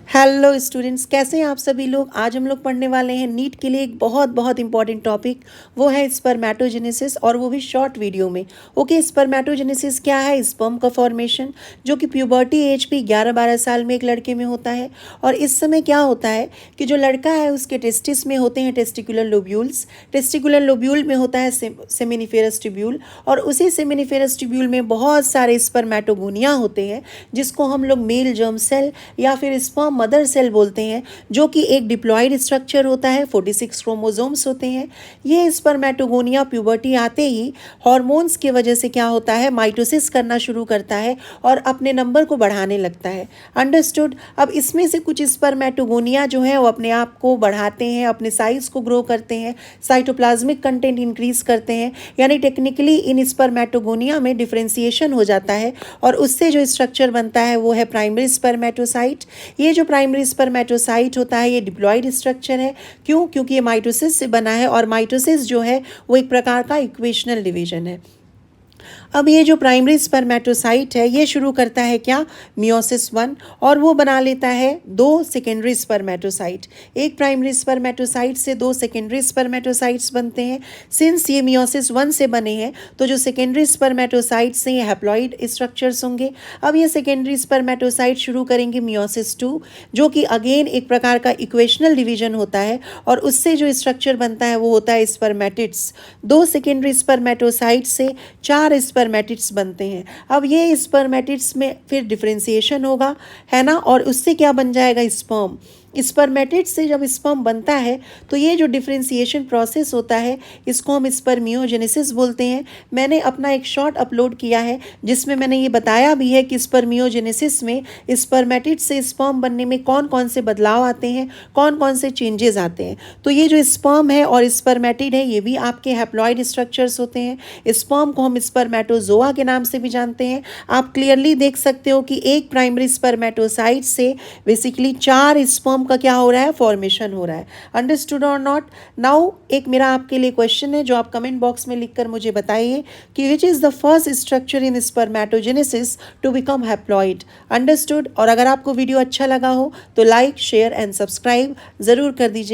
Hello students, कैसे हैं आप सभी लोग। आज हम लोग पढ़ने वाले हैं नीट के लिए एक बहुत बहुत इंपॉर्टेंट टॉपिक, वो है स्पर्मेटोजेनेसिस, और वो भी शॉर्ट वीडियो में। ओके, स्पर्मेटोजेनेसिस क्या है? स्पर्म का फॉर्मेशन, जो कि प्यूबर्टी एज पे 11-12 साल में एक लड़के में होता है। और इस समय क्या होता है कि जो लड़का है उसके टेस्टिस में होते हैं टेस्टिकुलर लोब्यूल्स, टेस्टिकुलर लोब्यूल में होता है सेमिनिफेरस ट्यूब्यूल, और उसी सेमिनिफेरस ट्यूब्यूल में बहुत सारे स्पर्मेटोगोनिया होते हैं, जिसको हम लोग मेल जर्म सेल या फिर स्पर्म मदर सेल बोलते हैं, जो कि एक डिप्लॉयड स्ट्रक्चर होता है। 46 क्रोमोसोम्स होते हैं। ये स्पर्मेटोगोनिया प्यूबर्टी आते ही हॉर्मोन्स की वजह से क्या होता है, माइटोसिस करना शुरू करता है और अपने नंबर को बढ़ाने लगता है। अंडरस्टूड। अब इसमें से कुछ स्पर्मेटोगोनिया जो है वो अपने आप को बढ़ाते हैं, अपने साइज को ग्रो करते हैं, साइटोप्लाज्मिक कंटेंट इंक्रीज करते हैं, यानी टेक्निकली इन स्पर्मेटोगोनिया में डिफरेंशिएशन हो जाता है और उससे जो स्ट्रक्चर बनता है वो है प्राइमरी स्पर्मेटोसाइट। ये जो प्राइमरी स्पर्मेटोसाइट होता है ये डिप्लॉयड स्ट्रक्चर है। क्यों? क्योंकि ये माइटोसिस से बना है, और माइटोसिस जो है वो एक प्रकार का इक्वेशनल डिवीजन है। अब ये जो प्राइमरी स्पर्मेटोसाइट है ये शुरू करता है क्या, मियोसिस 1, और वो बना लेता है 2 सेकेंडरी स्पर्मेटोसाइट। एक प्राइमरी स्पर्मेटोसाइट से 2 सेकेंडरी स्पर्मेटोसाइट्स बनते हैं। सिंस ये मियोसिस 1 से बने हैं तो जो सेकेंडरी स्पर्मेटोसाइट से ये हैप्लॉइड स्ट्रक्चर्स होंगे। अब ये सेकेंडरी स्पर्मेटोसाइट शुरू करेंगे मियोसिस 2, जो कि अगेन एक प्रकार का इक्वेशनल डिवीजन होता है, और उससे जो स्ट्रक्चर बनता है वो होता है स्पर्मेटिड्स। 2 सेकेंडरी स्पर्मेटोसाइट से 4 स्पर्मेटिड्स बनते हैं। अब ये स्पर्मेटिड्स में फिर डिफरेंशिएशन होगा, है ना, और उससे क्या बन जाएगा, स्पर्म। स्पर्मेटिड से जब स्पर्म बनता है तो ये जो डिफरेंशिएशन प्रोसेस होता है इसको हम स्पर्मियोजेनेसिस बोलते हैं। मैंने अपना एक शॉर्ट अपलोड किया है जिसमें मैंने ये बताया भी है कि स्पर्मियोजेनेसिस में स्पर्मेटिड से स्पर्म बनने में कौन कौन से बदलाव आते हैं, कौन कौन से चेंजेस आते हैं। तो ये जो स्पर्म है और स्पर्मेटिड है ये भी आपके हैप्लॉइड स्ट्रक्चर्स होते हैं। स्पर्म को हम स्पर्मेटोजोआ के नाम से भी जानते हैं। आप क्लियरली देख सकते हो कि एक प्राइमरी स्पर्मेटोसाइट से बेसिकली 4 स्पर्म का क्या हो रहा है, फॉर्मेशन हो रहा है। अंडरस्टूड और नॉट। नाउ एक मेरा आपके लिए क्वेश्चन है जो आप कमेंट बॉक्स में लिखकर मुझे बताइए कि which is the first structure in spermatogenesis to become haploid. Understood. और अगर आपको वीडियो अच्छा लगा हो तो लाइक, शेयर एंड सब्सक्राइब ज़रूर कर दीजिए।